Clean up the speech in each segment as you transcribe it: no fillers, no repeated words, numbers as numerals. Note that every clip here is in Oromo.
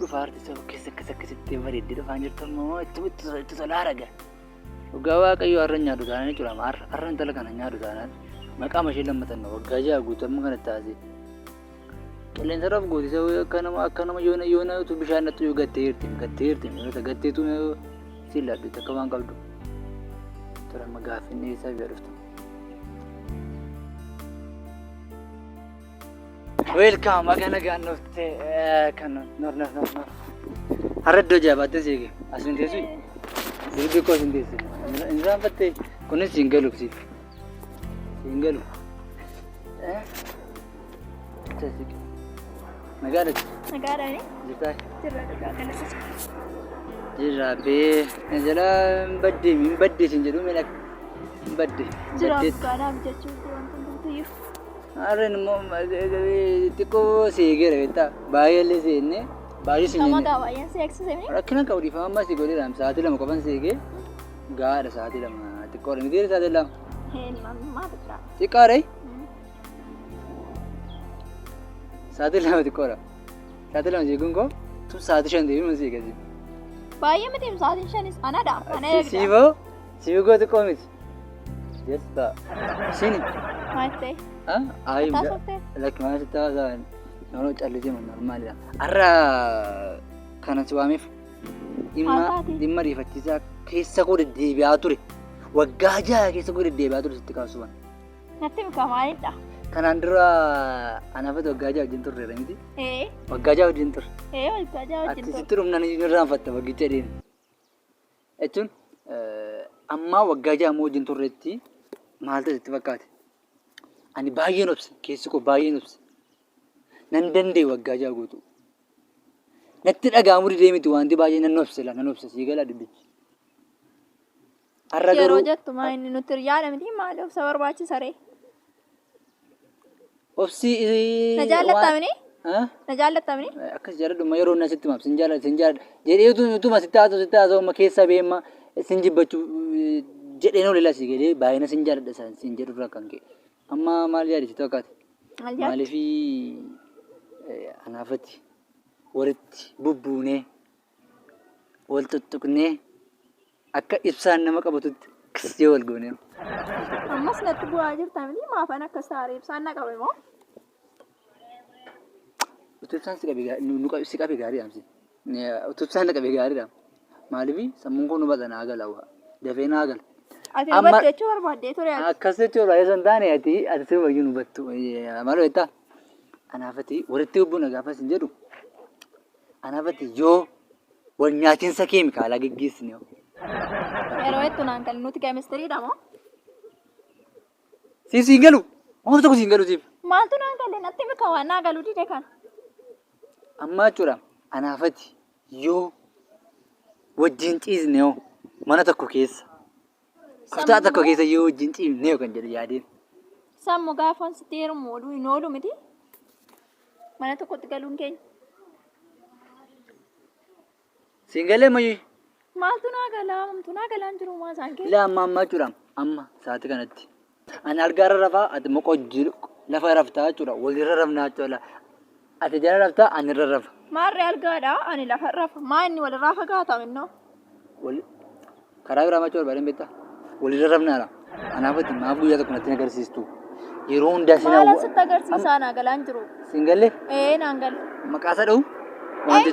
dhufaarti saba keessatti bareeddee dhufaan jirtammoo itti tolaa raga. Dhugaa waaqayyoo har'a nyaadhu taanaan jechuudha. Har'a intala kana nyaadhu taanaan maqaa ishee lammatan waggaa ja'a guutamuu kana taasise. Qilleensa irraaf gootisa akka nama yoona utuu bishaan natti yoo gattee jirti gatteetu si laaddu akka waan qabdu. Tura amma gaaffinni isaa biyya dhuftu. Welcome magana gaanofte kan nor. Har'a iddoo jabaattee seege asin teessu dirbi koo sin teessu. Insaan fattee kunis siin galuuf siif. Siin galu. Teessiki. Nagaadha. Nagaadhaani. Jirtaa? Jirra dhugaa kanas. Jirra bee jala baddee sin jedhu mee badde. Jira dhugaadhaaf jechuudha wanta hundumtiyyuu. Harreen immoo xiqqoo seegeera beektaa baay'ee seenne baay'ee sin Kama gaa baay'een seeksise mi? rakkina qabu dhiifama ammaa si godheedhaam sa'aatii lama qofan seegee gaadha sa'aatii lama xiqqoodha miti sa'aatii lama. Maa xiqqaa. Xiqqaadha sa'aatii lama xiqqoodha sa'aatii lama seeguun koo tun sa'aatii shan deebiin seegasi. Baay'ee miti sa'aatiin shanis anadha. Ana eegda. Siifoo goo xiqqoo miti. Jesta sini. Maal ta'e? Ayi Taasifte? lakki maal sitti haasa'an noonu callisee man normaalidha. Har'a kanan si waameef dhimma riifachiisaa keessa koo deddeebi'aa ture. Waggaa jaha keessa koo deddeebi'aa ture sitti kaasuban. Natti mika maalidha? Kanaan dura anaafatu waggaa jaha wajjin turreera miti. Ee. Waggaa jaha wajjin ture. Waggaa jaha wajjin ture. Akkasitti dhumnaan irraanfatta waggicha dheeni. Jechuun ammaa waggaa jaha ammoo wajjin turreetti maal ta'e sitti fakkaate? Ani baay'een obse keessi koo baay'een obse nan danda'e waggaa jaha guutu natti dhaga'amu didee miti wanti baay'ee nan obse sii gala dubbichi. Har'a garuu yeroo jettu maa inni nuti yaada miti maali obsa barbaachisa ree? obsi Na jaallatamini? Na jaallatamini? akkas jaaladhu yeroo inni asitti maaf sin jaaladha jedhee utuma sitti haasa'u keessa beema sin jibbachuu jedhee noo leela sii galee baay'ina sin jaaladha sin jedhu irraa kan ka'e. Amma maal yaadisi tokkaati? Maaliifi anaafatti walitti bubbuunee wal tuttuqnee akka ibsaan nama qabatutti akkasii wal goonee. Ammas natti bu'aa jirta miti maafan akkas taa'ee ibsaan na qabe moo? Utuu ibsaan si qabe gaariidhaamsi. Utuu ibsaan na qabe gaariidhaam. Maaliifi sammuun kun nu baxanaa gala dafee naa gala. Ati hubatte jechuu barbaaddee ture ati. Akkas jechuudha yoo san taane ati sirbayyuu nu hubattu. Maal beektaa? Anaafati walitti bubbuuna gaafa sin jedhu anaafati yoo wal nyaatiinsa keemikaalaa geggeessine. Yeroo hedduu naan kan nuti keemistiriidha moo? Siin galu waan tokko siin galu siif. Maaltu naan galle natti mika waan naa galuu dide kan. Amma jechuudha anaafati yoo wajjin ciisne mana tokko keessa. Kutaa tokko keessa yoo wajjin ciifne kan jedhu yaadeen. Sammu gaafan sitti heerumu ooluu hin oolu miti. Mana tokkotti galuun keenya. Siin galee mayyuu. Maaltu naa galaan jiru maa isaan keessa. Ilaa amma jechuudha amma sa'aatii kanatti. Ani algaarra rafaa ati moqoo jiru lafa raftaa jechuudha walirra rafnaa jechuudha. Ati jala raftaa ani irra rafa. Maarree algaadha ani lafa rafa maa inni walirraa fagaata minnoo. Karaa biraa macha barbaadeen beektaa? Walirra rafnaadha. Anaafatti maaf guyyaa tokko natti agarsiistu. Yeroo hundaa sin Maala sitti agarsiisaa naa galaan jiru. Siin galee? Naan galu. Maqaa isaa dha'u?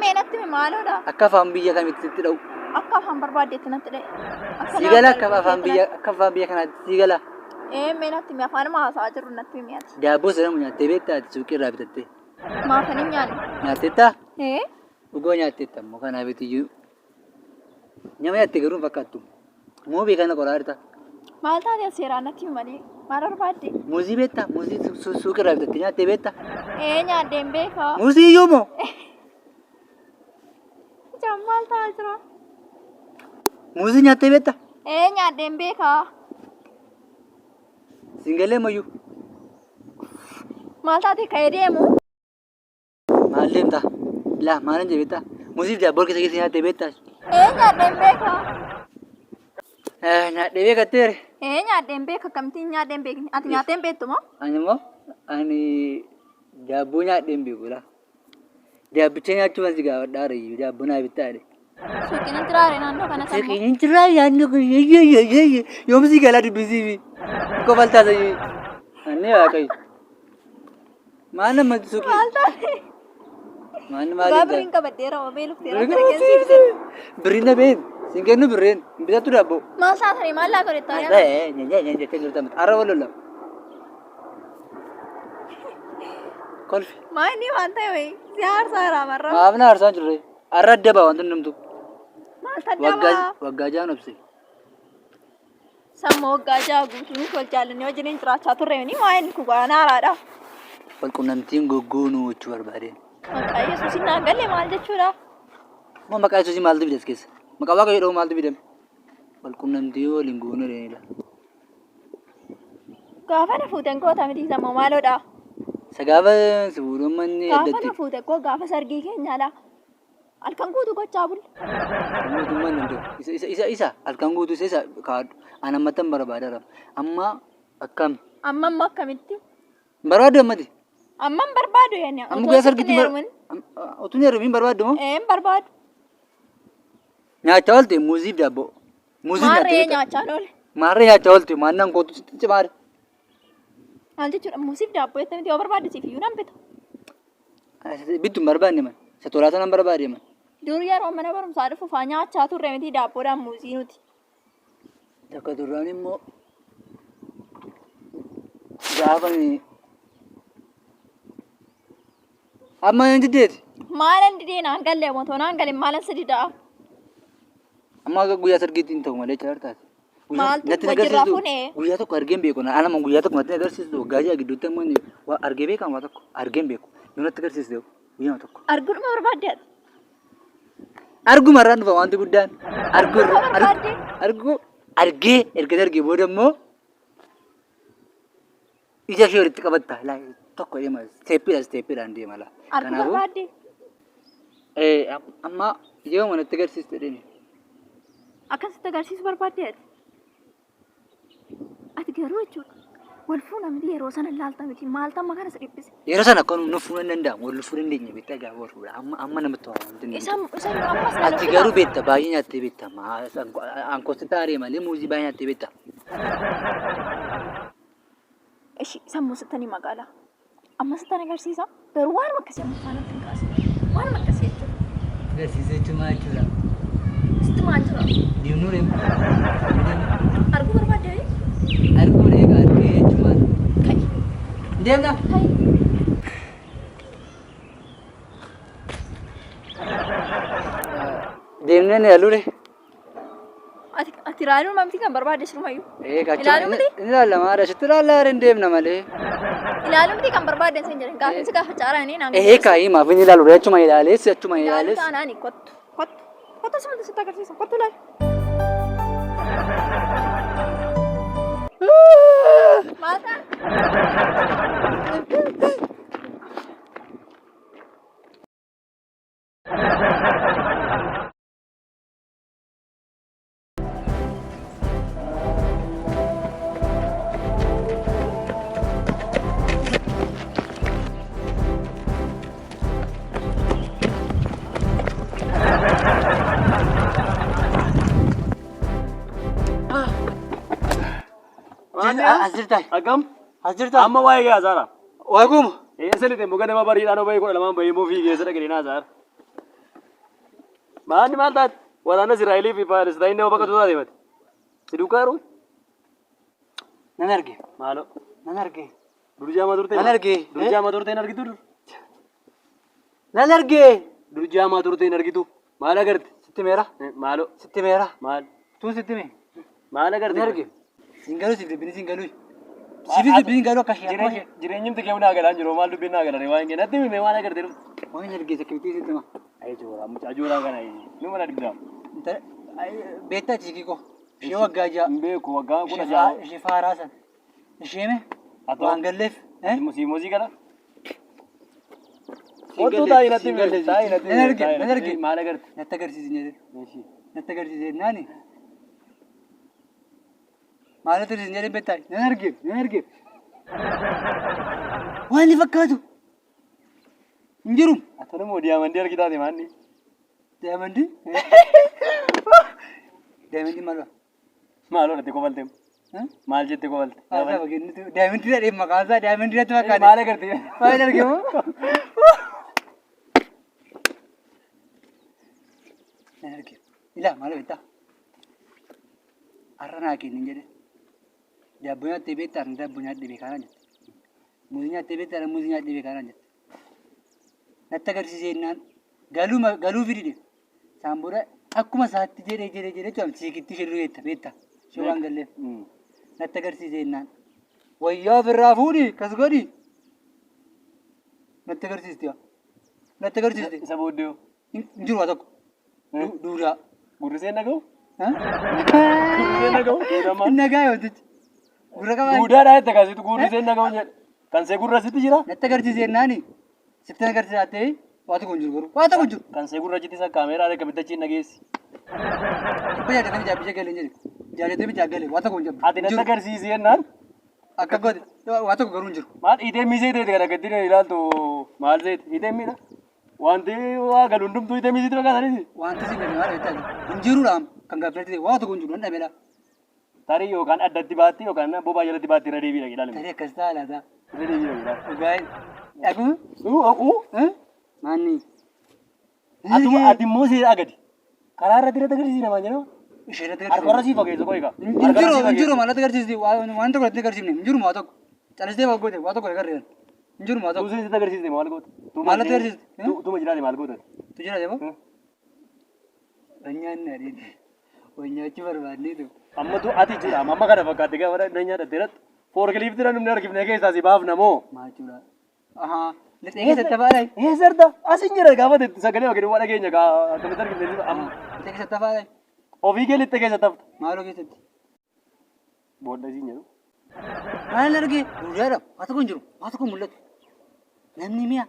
Mee natti maaloodha? Akka afaan biyya kamitti dha'u? Akka afaan barbaaddeetti natti dha'e. Sii gala akka afaan biyya kanaatti sii gala? Mee natti afaan haasaa jiru natti mi'aati. Daabboo sanamu nyaattee beektaa ati suuqii irraa bitattee? Maafan hin nyaanne. Nyaatteettaa? Dhugoo nyaatteetta immoo kanaaf iyyuu. Nama nyaatte garuu fakkaattu. Moo beekana qoraa jirta? Maal taatee seeraan natti malee maal barbaadde? Muuzii beektaa? Muuzii suuqii irraa bitattee nyaattee beektaa? Nyaaddeen beekaa. Muuzii iyyuu moo? Jaan maal ta'aa jira? Muuzii nyaattee beektaa? Nyaaddeen beekaa. Siin galee mayyuu? Maal taatee ka'ee deemu? Maal deemtaa? Laa maalan jee beektaa? Muuzii daabboo keessa nyaattee beektaa? Nyaaddeen beekaa. Nyaadhee beekatteere? Nyaaddeen beeka kamtiin nyaaddeen beekni? Ati nyaaddeen beektu moo? Ani immoo ani daabboo nyaadheen beeku laa. Daabbicha nyaachuun asii gaafadhaa reeyyuu daabboon haa bittaadhe. Suuqiin jiraare naannoo kana sammoo. Suuqiin jiraa yaadni kun yoomsi galaa dubbisiifi kofaltaa sayyii. Anni waaqayyo. Maal namatti suuqii? Maal taate? Maal Dhugaa biriin qabaddeera oomee lufteera gara keessi. Biriin na beeyin. Siin kennu birreen. Bitatu daabboo. Maal taatanii maal laa godhettaa? Jettee jirta miti. Arra wal lola. Kolfi. Maa inni waan ta'e wayii si aarsaa irraa marra. Maaf na aarsaan jirre. Arra adda baa wanti namtu. Maal taddabaa? Waggaa jaan obse. Sammoo waggaa ja'a guutuunis wal jaallannee wajjin jiraachaa turre ni maa inni kubaan haaraadha. Wal qunnamtiin goggoonuu jechuu barbaadeen. Maqaa Yesuusin naan galle maal jechuudha? Moo maqaa Yesuusii maaltu fidas keessa? Maqaa Waaqayyoo jedhamu maaltu fidame? Wal qunnamtii waliin goonuu dheedha. Gaafa na fuuten goota miti sammoo maaloodha? Isa gaafa si fuudhuun manni Gaafa addatti. na fuute koo gaafa sargii keenyaadha. Halkan guutuu gochaa bul. Mootummaan danda'u. Isa halkan guutuu isa kaadhu. Ani ammatan barbaada. Amma akkam? Amma immoo akkamitti? Barbaaddu ammati? Amman barbaadu yenni. Amma guyyaa sargitti utuu hin heerumin barbaaddu moo? Barbaadu. Nyaachaa oolte muuzii fi daabboo. Maarree nyaachaan oole. Maarree nyaachaa oolte maannaan kootu sitti cimaadha. Maal jechuudha muuzii fi daabboo jettanii yoo barbaadisiif iyyuu nan bita. Bittu hin barbaanne man. Isa tolaata nan barbaade man. Dur yeroo mana barumsaa dhufu faa nyaachaa turre miti daabboodhaan muuzii nuti. Takka duraan immoo gaafa amma hin diddeeti. Maalan didee naan galle mootoo naan galle maalan sadi da'a. Amma guyyaa sargiitti hin ta'u malee chaartaati. Maaltu wajjirraa funee? Guyyaa tokko argeen beeku. Anama guyyaa tokko natti agarsiistu waggaa ja'a gidduutti ammoo waa argee beekaa waa tokko argeen beeku. Natti agarsiistu guyyaa tokko. Arguudhuma barbaaddeet. Arguma irraan dhufa wanti guddaan. Argee erga argee booda immoo ija ishee walitti qabatta. Tokko deema steeppiidhaan deema laa. Arguu barbaadde? Amma ijoo manatti agarsiistu jedheni. Akkasitti agarsiisu barbaaddeet? Ati garuu jechuudha. Wal fuuna miti yeroo sana ilaalta miti maaltu amma kana si dhibbise? Yeroo sana akka nu fuudhuu hin danda'amu wal fuudhuu hin dandeenye beektaa gaafa wal fuudha amma namatti waan Isa ammas na ati garuu beekta baay'ee nyaattee beekta ankooti taaree malee muuzii baay'ee nyaattee beekta. Ishi sammuu sittanii magaalaa. Amma sittan agarsiisa garuu waanuma akkasii amma faanatti hin kaasne waanuma akkasii jechuudha. Agarsiisa jechuun maal jechuudha? Sitti maal jira? Deemnuu deemu. Arguu barbaadde? Arguu eegaa argee jechuun maal? Kai. Deemna. Kai. Deemnee ni yaaluure. Ati ilaaluun mamti kan barbaadde sirumayyuu. Ilaaluu miti? Inni ilaallamaadha. Sitti ilaallaa hin deemna malee. Ilaaluun miti kan barbaadde sin jedhan gaafinsi gaafa caaraanii naan. Kaayii maaf inni ilaaluudha achuma ilaalees achuma ilaalees. Ilaalu taanaani kottu kottu kottu sitti sitti agarsiisa kottu ilaali. Maal ta'a? Asirtaa. Agam? Asirtaa. Amma waa'ee gaa Zara. Waaquma. Eessa lite muka nama bariidhaan oba'ee kudha lamaan bahee moofi geessa dhaqanii Zara. Maanni maal taate? Waraana Israa'elii fi Paalestaan nama baqatu taate mati. Si duukaa jiru? Nan arge. Maalo? Nan arge. Durjaa maturtee? Nan arge. Durjaa maturtee hin argitu dur? Nan arge. Durjaa maturtee hin argitu? Maal agarte? Sitti meera. Maalo? Sitti meera. Maal? Tuun sitti mee. Maal agarte? Nan arge. Singaluu siif dubbini singaluu. Siif dubbini singaluu akka ishee. Jireenyumti kee bunaa galaan jiru maal dubbiin naa galan waan hin natti himee maal agarte dur? Waan arge sakkiitii sitti ma. Ayi joora mucaa jooraa kana nu mana digdaa. Beektaa chiikii koo. Ishee waggaa ja'a. Hin beeku waggaa kuna ja'a. Ishee faaraa sana. Ishee mee. Waan galleef. Siimoosii kana. Otoo taa'ii natti himee taa'ii natti himee. Nan arge. Maal agarte? Natti agarsiisi jedhe. Natti agarsiisi jennaani. Maal natti agarsiisi jedhe beektaa? Nan arge. Nan arge. Waan inni fakkaatu. Injirum. Atana mo diamandi argita de manni. Diamandi. Diamandi malu. Malu nate ko balte. Mal jette ko balte. Asa begini tu diamandi ada makasa diamandi ada makasa. Male करती है. Male lagi mo. Lagi. Ila malu beta. Arana aki ninjade. Dabunya tebe tar dabunya tebe kanan. Muzinya tebe tar muzinya tebe kanan. Nattagarsiisennaan galuu fidide saambura akkuma saatti jedhee tuam siikitti shirru beetta shawaan galleef nattagarsiisennaan wayyaa ofirraa fuudhi kas godhi nattagarsiiste Isa booddee hin jiru waa tokko duudaa gurriseen dhaga'u. hin nagaa yootichi gurra qabaa Duudaadhaa itti akkasitti gurriseen dhaga'u jedhe. Kan see gurra sitti jira. nattagarsiisennaani sitti nagarsiisaatee waa tokko hin jiru garuu waa tokko hin jiru. Kan see gurra jitti isa kaameeraa akka bitachiin dhageessi. Dhibba jaatanii jaabbisha galee hin jiru. Jaalatamii jaaggalee waa tokko hin jiru. Ati natti agarsiisi jennaan. Akka goote waa tokko garuu hin jiru. Maal itee misee ta'e kana gadi ilaaltu maal seeti itee miidha. Wanti waa galu hundumtuu itee misiitti fakkaatanii. Wanti si galee maal ta'e hin jiruudhaan kan gaaffiletti waa tokko hin jiru nan dhabeedha. Tarii yookaan addatti baatti yookaan bobaa jalatti baatti irra deebiidha jedhama. Tarii akkas ta'a laata. Irra deebiidha jedhama. Dhugaa'e dhaquu Aqu maanni ati immoo seera agadi. Karaa irratti irratti agarsiisi namaa jedhama. isheerratti Harkarra sii fageessa qoy egaa. hin jiru maalatti agarsiisti waan tokko irratti agarsiifne hin jiru maa tokko calistee waa goote waa tokko agarreeran hin jiru maa tokko Tuu seesitti agarsiiste maal goota? Maalatti agarsiiste? Tuma jiraate maal goota? tu jira deemo wanyaan naadhiin wanyaachi barbaadneetu Amma tu ati jira amma kana fakkaatte gaafa danyaa dhatteeratti foorkiliifti dha numni harkifne keessaa si baaf namoo. maachuudha ahaa lixee keessatti afaadha Eessarta asin jira gaafa sagalee yookiin waa dhageenya akkamitti argifne amma lixee keessatti afaadha ofii kee lixxe keessa tafta. maaloo keessatti Booda isiin jedhu. maal argee duudhaadha waa tokko hin jiru waa tokko mul'atu namni mi'a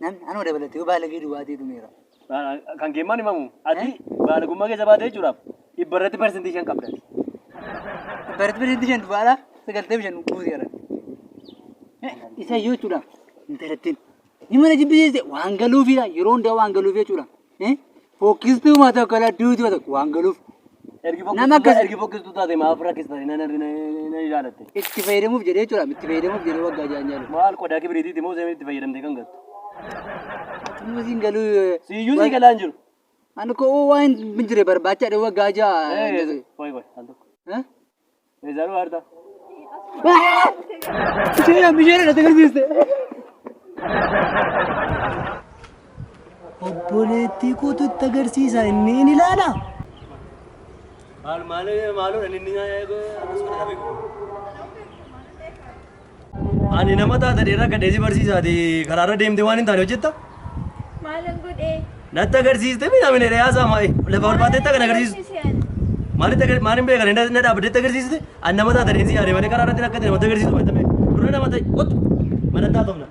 namni anoo dabalatee baalagee duwwaatee dhumeera. Kan keemmaan himamu ati baalagummaa keessa baatee jechuudhaaf dhibba irratti persentii 5 qabda. Baratti baratti shan duwwaadha sagaltee bishaan buuseera. Isa iyyuu jechuudha intalattiin ni mana jibbisiiste waan galuufidha yeroo hundaa waan galuuf jechuudha. Fokkistuu maa tokko la duuti maa tokko waan galuuf. Ergi fokkistuu taate maaf rakkistanii na ilaalatte. Itti fayyadamuuf jedhee jechuudha itti fayyadamuuf jedhee waggaa jaan jaalu. Maal qodaa kibiriitiiti moo seemni itti fayyadamtee kan gattu. Muuziin galuu. Siyyuu sii galaa hin jiru. Ani ko waan hin jire barbaacha dhee waggaa jaa. Koy al tokko. Meeshaan waarta. Bishaan irratti agarsiiste. Obboleettii kootutti agarsiisa inni ni ilaala. Maaloo inni ani nama taata dheeraa gadheessi barsiisaati karaarra deemte waan hin taane hojjetta. Maalan godhee? Natti agarsiiste miidhamine dhiyaasaa lafa barbaadetti kan agarsiisu. Maaliin beekan inni dhaabbatetti agarsiiste an nama taata dheessi yaade malee karaarratti akka ta'e namatti agarsiisu dura nama ta'e kottu mana taatofna.